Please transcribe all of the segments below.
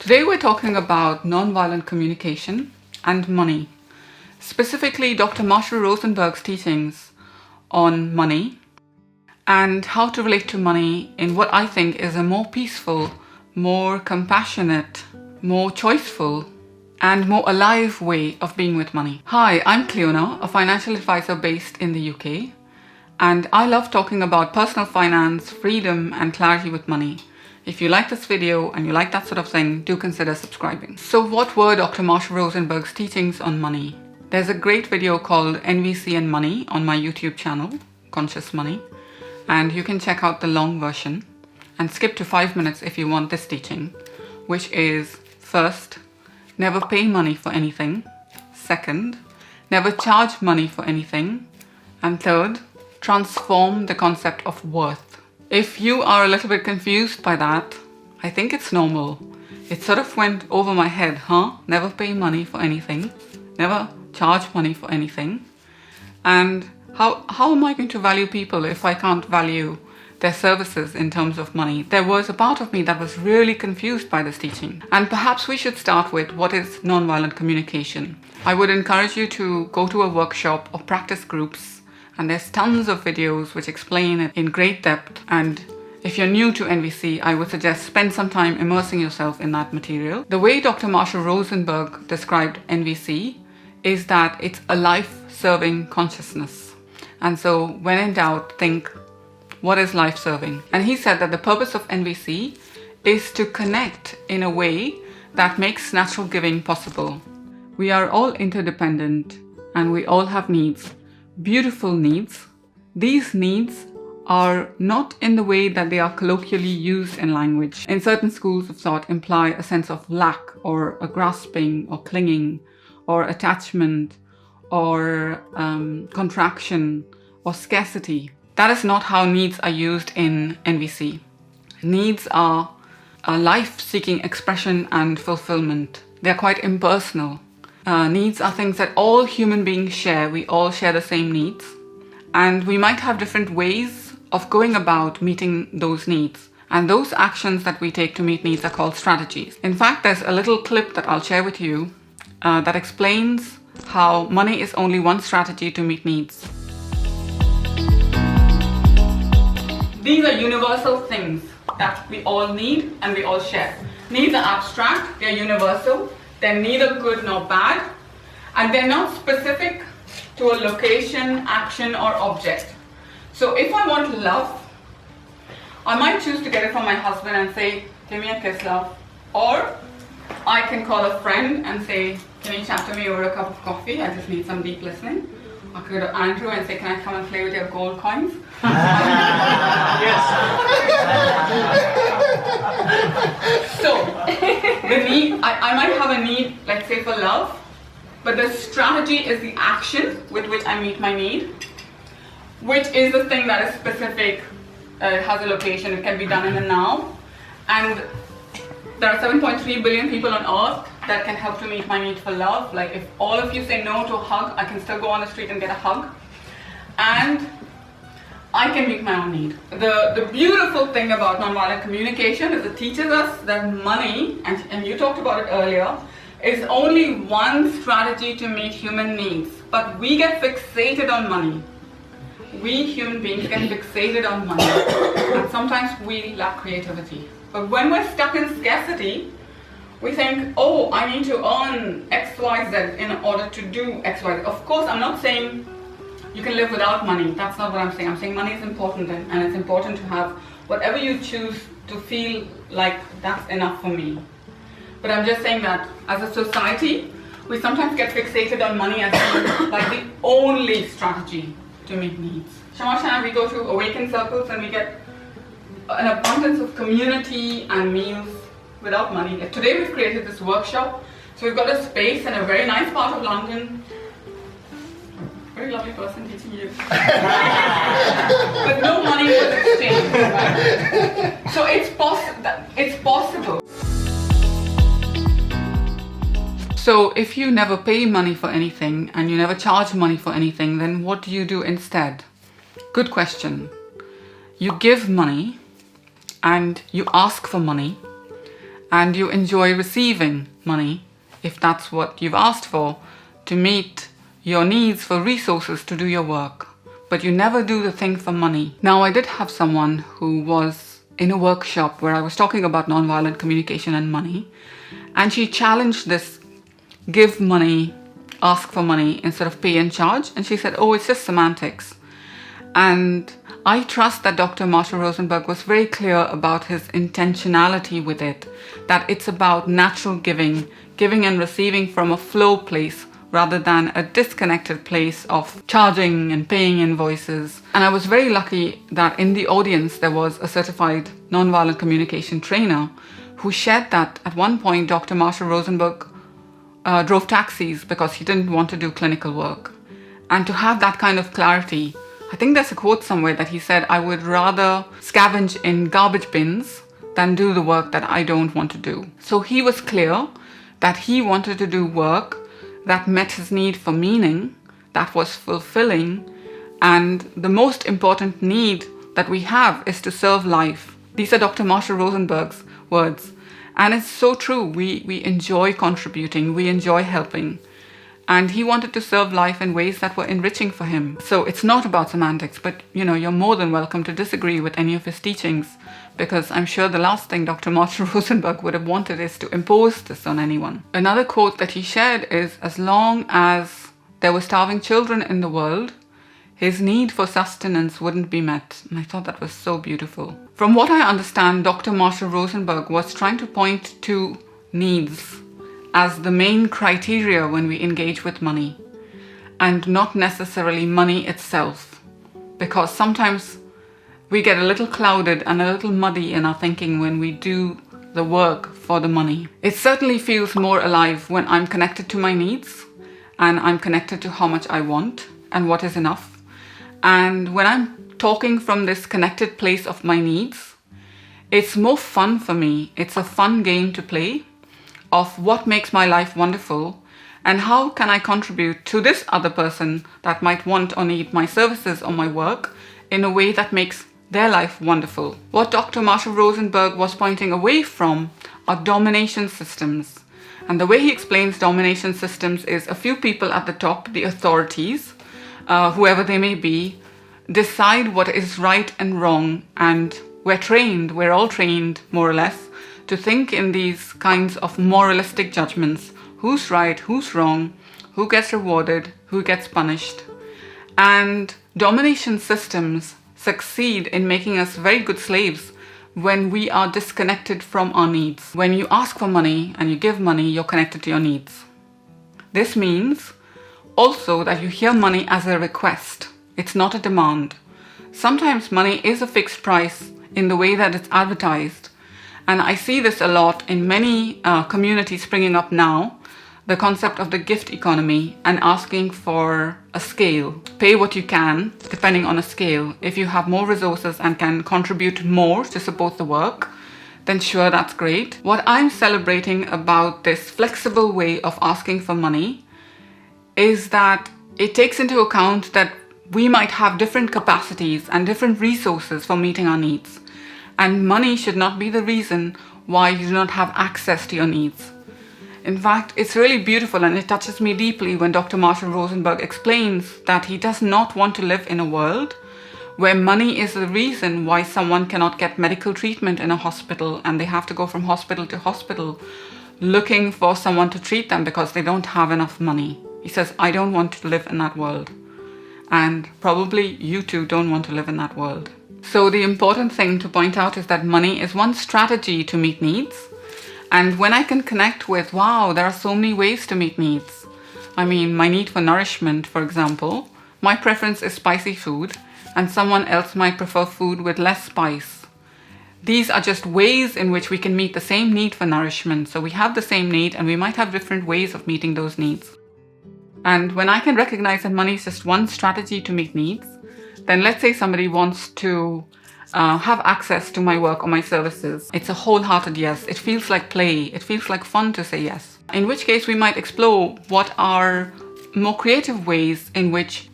Today we're talking about nonviolent communication and money, specifically Dr. Marshall Rosenberg's teachings on money and how to relate to money in what I think is a more peaceful, more compassionate, more choiceful and more alive way of being with money. Hi, I'm Cleona, a financial advisor based in the UK, and I love talking about personal finance, freedom and clarity with money. If you like this video and you like that sort of thing, do consider subscribing. So what were Dr. Marshall Rosenberg's teachings on money? There's a great video called NVC and Money on my YouTube channel, Conscious Money, and you can check out the long version and skip to 5 minutes if you want this teaching, which is first, never pay money for anything. Second, never charge money for anything. And third, transform the concept of worth. If you are a little bit confused by that, I think it's normal. It sort of went over my head, Never pay money for anything, never charge money for anything. And how am I going to value people if I can't value their services in terms of money? There was a part of me that was really confused by this teaching. And perhaps we should start with what is nonviolent communication. I would encourage you to go to a workshop or practice groups, and there's tons of videos which explain it in great depth. And if you're new to NVC, I would suggest spend some time immersing yourself in that material. The way Dr. Marshall Rosenberg described NVC is that it's a life-serving consciousness. And so when in doubt, think, what is life-serving? And he said that the purpose of NVC is to connect in a way that makes natural giving possible. We are all interdependent and we all have needs. Beautiful needs. These needs are not in the way that they are colloquially used in language. In certain schools of thought imply a sense of lack or a grasping or clinging or attachment or contraction or scarcity. That is not how needs are used in NVC. Needs are a life-seeking expression and fulfillment. They are quite impersonal. Needs are things that all human beings share. We all share the same needs. And we might have different ways of going about meeting those needs. And those actions that we take to meet needs are called strategies. In fact, there's a little clip that I'll share with you that explains how money is only one strategy to meet needs. These are universal things that we all need and we all share. Needs are abstract, they're universal. They're neither good nor bad, and they're not specific to a location, action, or object. So if I want love, I might choose to get it from my husband and say, give me a kiss, love. Or I can call a friend and say, can you chat to me over a cup of coffee? I just need some deep listening. I could go to Andrew and say, can I come and play with your gold coins? So, the need, I might have a need, let's say for love, but the strategy is the action with which I meet my need, which is the thing that is specific, has a location, it can be done in the now, and there are 7.3 billion people on earth that can help to meet my need for love. Like if all of you say no to a hug, I can still go on the street and get a hug, and I can meet my own need. The beautiful thing about nonviolent communication is it teaches us that money, and you talked about it earlier, is only one strategy to meet human needs. But we get fixated on money. We human beings get fixated on money, and sometimes we lack creativity. But when we're stuck in scarcity, we think, oh, I need to earn X, Y, Z in order to do X, Y, Z. Of course, I'm not saying you can live without money. That's not what I'm saying. I'm saying money is important, and it's important to have whatever you choose to feel like that's enough for me. But I'm just saying that as a society, we sometimes get fixated on money as like the only strategy to meet needs. Shamash and I, we go to awaken circles and we get an abundance of community and meals without money. Like today we've created this workshop. So we've got a space in a very nice part of London. Very lovely person teaching you. But no money was exchanged, right? So it's possible. So if you never pay money for anything and you never charge money for anything, then what do you do instead? Good question. You give money and you ask for money and you enjoy receiving money, if that's what you've asked for, to meet your needs for resources to do your work, but you never do the thing for money. Now, I did have someone who was in a workshop where I was talking about nonviolent communication and money, and she challenged this give money, ask for money instead of pay and charge, and she said, oh, it's just semantics. And I trust that Dr. Marshall Rosenberg was very clear about his intentionality with it, that it's about natural giving and receiving from a flow place rather than a disconnected place of charging and paying invoices. And I was very lucky that in the audience there was a certified nonviolent communication trainer who shared that at one point Dr. Marshall Rosenberg drove taxis because he didn't want to do clinical work. And to have that kind of clarity, I think there's a quote somewhere that he said, I would rather scavenge in garbage bins than do the work that I don't want to do. So he was clear that he wanted to do work that met his need for meaning, that was fulfilling, and the most important need that we have is to serve life. These are Dr. Marshall Rosenberg's words. And it's so true. We enjoy contributing, we enjoy helping. And he wanted to serve life in ways that were enriching for him. So it's not about semantics, but you're more than welcome to disagree with any of his teachings, because I'm sure the last thing Dr. Marshall Rosenberg would have wanted is to impose this on anyone. Another quote that he shared is, as long as there were starving children in the world, his need for sustenance wouldn't be met. And I thought that was so beautiful. From what I understand, Dr. Marshall Rosenberg was trying to point to needs as the main criteria when we engage with money, and not necessarily money itself, because sometimes we get a little clouded and a little muddy in our thinking when we do the work for the money. It certainly feels more alive when I'm connected to my needs and I'm connected to how much I want and what is enough. And when I'm talking from this connected place of my needs, it's more fun for me. It's a fun game to play of what makes my life wonderful and how can I contribute to this other person that might want or need my services or my work in a way that makes their life wonderful. What Dr. Marshall Rosenberg was pointing away from are domination systems. And the way he explains domination systems is a few people at the top, the authorities, whoever they may be, decide what is right and wrong. And we're all trained, more or less, to think in these kinds of moralistic judgments. Who's right, who's wrong, who gets rewarded, who gets punished. And domination systems succeed in making us very good slaves when we are disconnected from our needs. When you ask for money and you give money, you're connected to your needs. This means also that you hear money as a request. It's not a demand. Sometimes money is a fixed price in the way that it's advertised. And I see this a lot in many communities springing up now, the concept of the gift economy and asking for a scale. Pay what you can, depending on a scale. If you have more resources and can contribute more to support the work, then sure, that's great. What I'm celebrating about this flexible way of asking for money is that it takes into account that we might have different capacities and different resources for meeting our needs. And money should not be the reason why you do not have access to your needs. In fact, it's really beautiful and it touches me deeply when Dr. Marshall Rosenberg explains that he does not want to live in a world where money is the reason why someone cannot get medical treatment in a hospital and they have to go from hospital to hospital looking for someone to treat them because they don't have enough money. He says, I don't want to live in that world. And probably you too don't want to live in that world. So the important thing to point out is that money is one strategy to meet needs. And when I can connect with, wow, there are so many ways to meet needs. I mean, my need for nourishment, for example, my preference is spicy food, and someone else might prefer food with less spice. These are just ways in which we can meet the same need for nourishment. So we have the same need and we might have different ways of meeting those needs. And when I can recognize that money is just one strategy to meet needs, then let's say somebody wants to have access to my work or my services. It's a wholehearted yes. It feels like play. It feels like fun to say yes. In which case we might explore what are more creative ways in which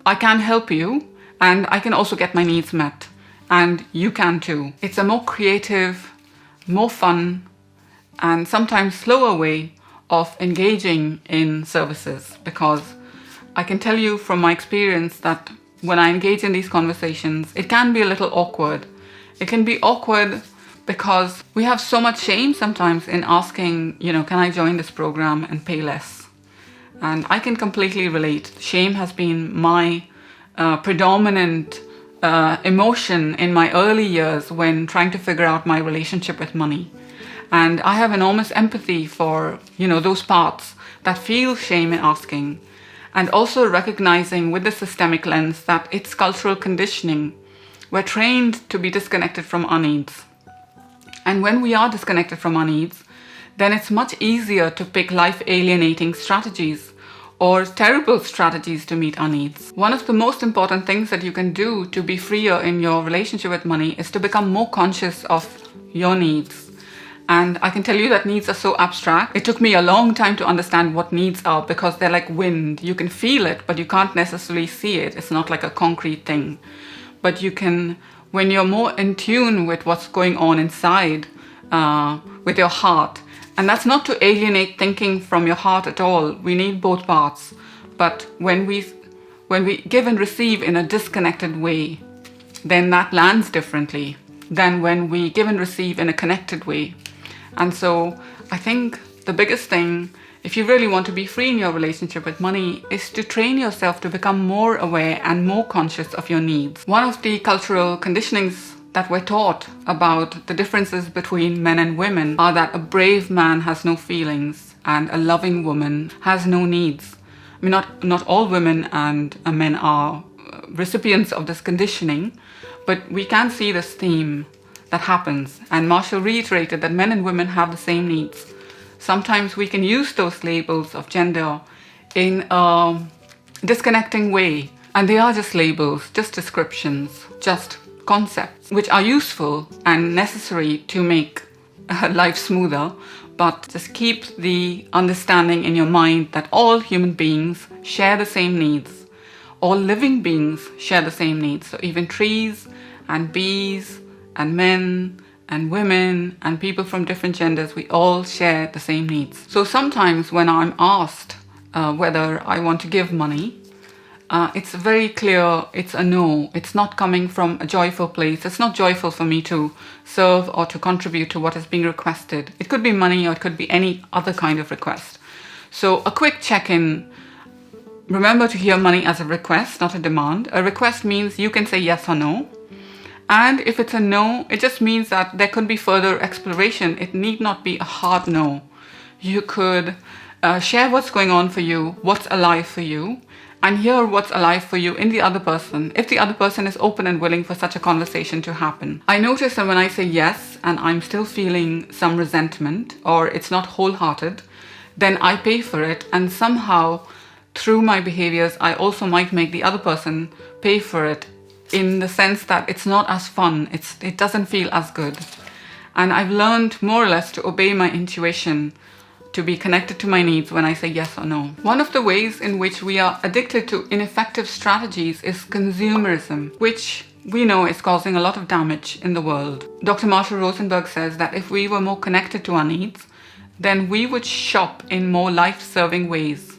I can help you and I can also get my needs met. And you can too. It's a more creative, more fun, and sometimes slower way of engaging in services, because I can tell you from my experience that when I engage in these conversations, it can be a little awkward. It can be awkward because we have so much shame sometimes in asking, can I join this program and pay less? And I can completely relate. Shame has been my predominant emotion in my early years when trying to figure out my relationship with money. And I have enormous empathy for, those parts that feel shame in asking. And also recognizing with the systemic lens that it's cultural conditioning. We're trained to be disconnected from our needs. And when we are disconnected from our needs, then it's much easier to pick life alienating strategies or terrible strategies to meet our needs. One of the most important things that you can do to be freer in your relationship with money is to become more conscious of your needs. And I can tell you that needs are so abstract. It took me a long time to understand what needs are, because they're like wind. You can feel it, but you can't necessarily see it. It's not like a concrete thing. But you can, when you're more in tune with what's going on inside, with your heart. And that's not to alienate thinking from your heart at all. We need both parts. But when we give and receive in a disconnected way, then that lands differently than when we give and receive in a connected way. And so I think the biggest thing, if you really want to be free in your relationship with money, is to train yourself to become more aware and more conscious of your needs. One of the cultural conditionings that we're taught about the differences between men and women are that a brave man has no feelings and a loving woman has no needs. I mean, not all women and men are recipients of this conditioning, but we can see this theme that happens. And Marshall reiterated that men and women have the same needs. Sometimes we can use those labels of gender in a disconnecting way, and they are just labels, just descriptions, just concepts, which are useful and necessary to make life smoother, but just keep the understanding in your mind that all human beings share the same needs. All living beings share the same needs. So even trees and bees and men and women and people from different genders, we all share the same needs. So sometimes when I'm asked whether I want to give money, it's very clear it's a no. It's not coming from a joyful place. It's not joyful for me to serve or to contribute to what is being requested. It could be money or it could be any other kind of request. So a quick check-in. Remember to hear money as a request, not a demand. A request means you can say yes or no. And if it's a no, it just means that there could be further exploration. It need not be a hard no. You could share what's going on for you, what's alive for you, and hear what's alive for you in the other person, if the other person is open and willing for such a conversation to happen. I notice that when I say yes and I'm still feeling some resentment or it's not wholehearted, then I pay for it, and somehow through my behaviors I also might make the other person pay for it, in the sense that it's not as fun, it doesn't feel as good. And I've learned more or less to obey my intuition, to be connected to my needs when I say yes or no. One of the ways in which we are addicted to ineffective strategies is consumerism, which we know is causing a lot of damage in the world. Dr. Marshall Rosenberg says that if we were more connected to our needs, then we would shop in more life-serving ways.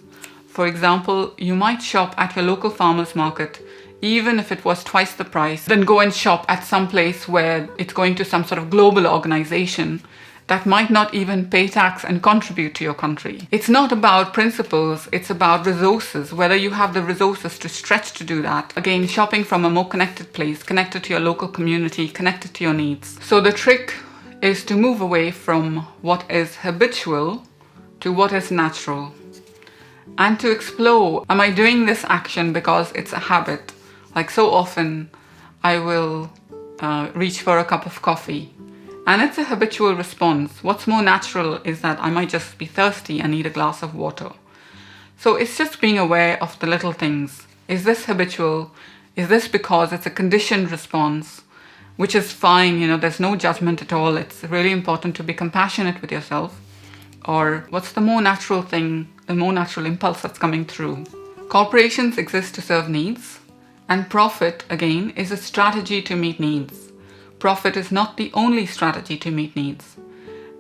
For example, you might shop at your local farmer's market, even if it was twice the price, then go and shop at some place where it's going to some sort of global organization that might not even pay tax and contribute to your country. It's not about principles, it's about resources, whether you have the resources to stretch to do that. Again, shopping from a more connected place, connected to your local community, connected to your needs. So the trick is to move away from what is habitual to what is natural. And to explore, am I doing this action because it's a habit? Like so often, I will reach for a cup of coffee. And it's a habitual response. What's more natural is that I might just be thirsty and need a glass of water. So it's just being aware of the little things. Is this habitual? Is this because it's a conditioned response? Which is fine, there's no judgment at all. It's really important to be compassionate with yourself. Or what's the more natural thing, the more natural impulse that's coming through? Corporations exist to serve needs. And profit, again, is a strategy to meet needs. Profit is not the only strategy to meet needs.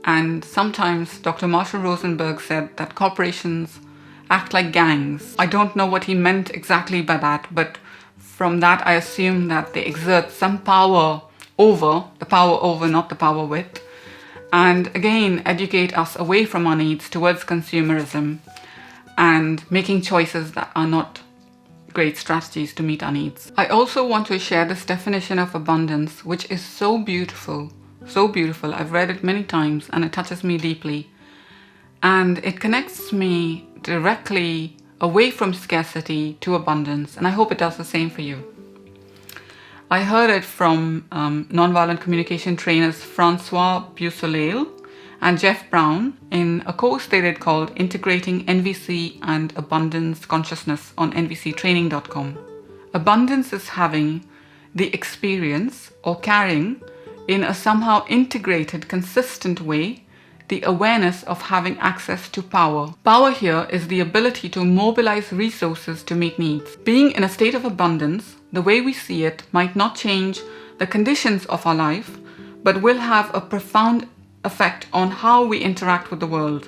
And sometimes Dr. Marshall Rosenberg said that corporations act like gangs. I don't know what he meant exactly by that, but from that I assume that they exert some power over, not the power with, and again educate us away from our needs towards consumerism and making choices that are not great strategies to meet our needs. I also want to share this definition of abundance, which is so beautiful. So beautiful. I've read it many times and it touches me deeply. And it connects me directly away from scarcity to abundance. And I hope it does the same for you. I heard it from Nonviolent Communication trainers Francois Beausoleil and Jeff Brown in a course they did called Integrating NVC and Abundance Consciousness on nvctraining.com. Abundance is having the experience or carrying in a somehow integrated, consistent way, the awareness of having access to power. Power here is the ability to mobilize resources to meet needs. Being in a state of abundance, the way we see it might not change the conditions of our life, but will have a profound effect on how we interact with the world.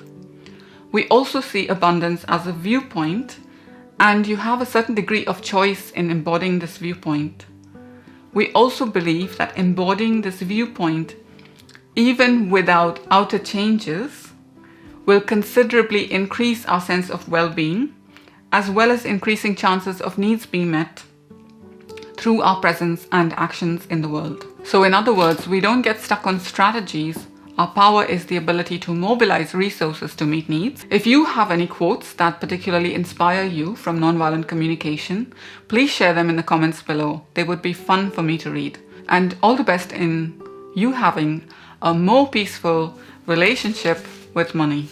We also see abundance as a viewpoint, and you have a certain degree of choice in embodying this viewpoint. We also believe that embodying this viewpoint, even without outer changes, will considerably increase our sense of well-being, as well as increasing chances of needs being met through our presence and actions in the world. So in other words, we don't get stuck on strategies. Our power is the ability to mobilize resources to meet needs. If you have any quotes that particularly inspire you from nonviolent communication, please share them in the comments below. They would be fun for me to read. And all the best in you having a more peaceful relationship with money.